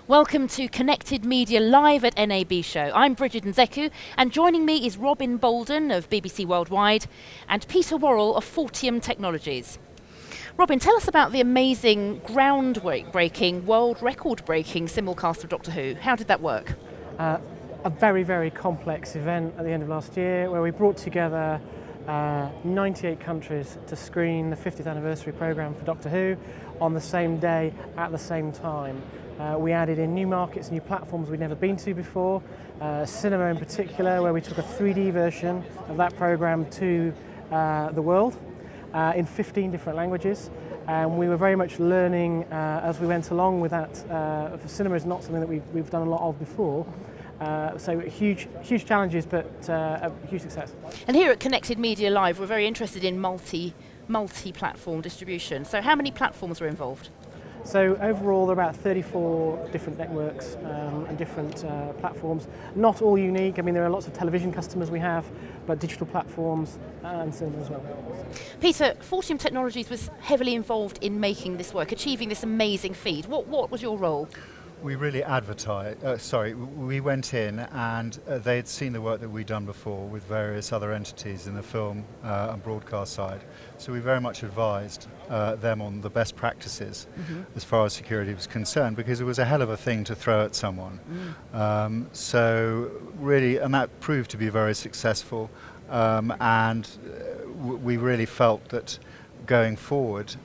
Welcome to Connected Media Live at NAB Show. I'm Bridget Nzeku, and joining me is Robin Boldon of BBC Worldwide and Peter Worall of Fortium Technologies. Robin, tell us about the amazing, groundbreaking, world record-breaking simulcast of Doctor Who. How did that work? A very, very complex event at the end of last year where we brought together 98 countries to screen the 50th anniversary programme for Doctor Who on the same day at the same time. We added in new markets, new platforms we'd never been to before, cinema in particular, where we took a 3D version of that programme to the world in 15 different languages. And we were very much learning as we went along with that. Cinema is not something that we've done a lot of before. So huge challenges, but a huge success. And here at Connected Media Live, we're very interested in multi-platform distribution. So how many platforms were involved? So overall, there are about 34 different networks and different platforms. Not all unique. I mean, there are lots of television customers we have, but digital platforms and cinema as well. Peter, Fortium Technologies was heavily involved in making this work, achieving this amazing feat. What was your role? We really we went in and they'd seen the work that we'd done before with various other entities in the film and broadcast side. So we very much advised them on the best practices as far as security was concerned, because it was a hell of a thing to throw at someone. So really, and that proved to be very successful, and we really felt that going forward,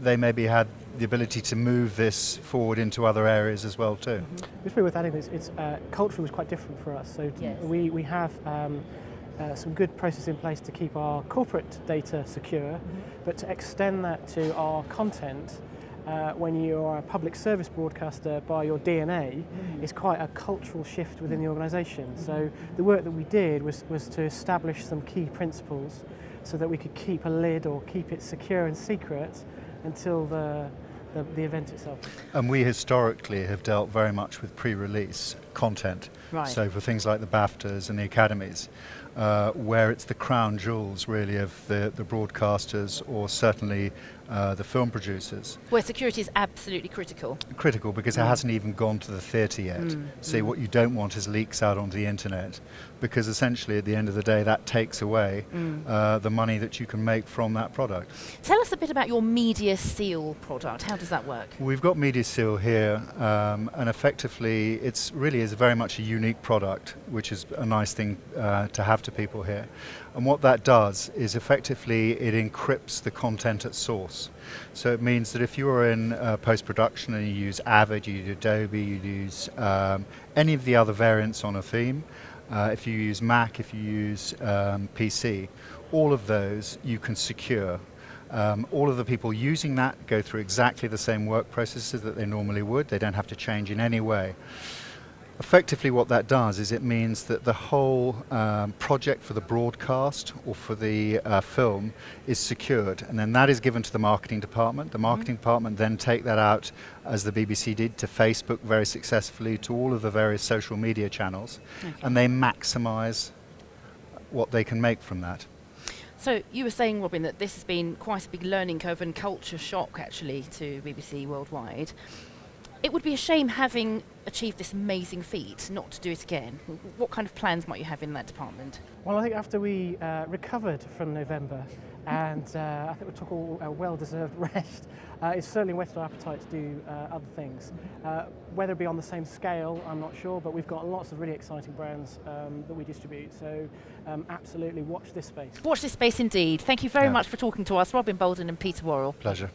they maybe had the ability to move this forward into other areas as well too. It's really worth adding this. It's culturally was quite different for us. So yes. we have some good processes in place to keep our corporate data secure, but to extend that to our content when you are a public service broadcaster by your DNA is quite a cultural shift within the organisation. So the work that we did was to establish some key principles so that we could keep a lid or keep it secure and secret until the event itself. And we historically have dealt very much with pre-release content. Right. So for things like the BAFTAs and the Academies, where it's the crown jewels really of the broadcasters or certainly the film producers. Where security is absolutely critical. Critical because it hasn't even gone to the theatre yet. So what you don't want is leaks out onto the internet, because essentially at the end of the day that takes away the money that you can make from that product. Tell us a bit about your Media Seal product. How does that work? We've got Media Seal here, and effectively it's really is very much a unique product, which is a nice thing to have to people here. And what that does is effectively it encrypts the content at source. So it means that if you are in post-production and you use Avid, you use Adobe, you use any of the other variants on a theme, if you use Mac, if you use PC, all of those you can secure. All of the people using that go through exactly the same work processes that they normally would. They don't have to change in any way. Effectively what that does is it means that the whole project for the broadcast or for the film is secured, and then that is given to the marketing department. The marketing department then take that out, as the BBC did, to Facebook very successfully, to all of the various social media channels, and they maximise what they can make from that. So you were saying, Robin, that this has been quite a big learning curve and culture shock actually to BBC Worldwide. It would be a shame, having achieved this amazing feat, not to do it again. What kind of plans might you have in that department? Well, I think after we recovered from November and I think we took a well-deserved rest, it's certainly whetted our appetite to do other things. Whether it be on the same scale, I'm not sure, but we've got lots of really exciting brands that we distribute, so absolutely watch this space. Watch this space indeed. Thank you very much for talking to us, Robin Boldon and Peter Worall. Pleasure.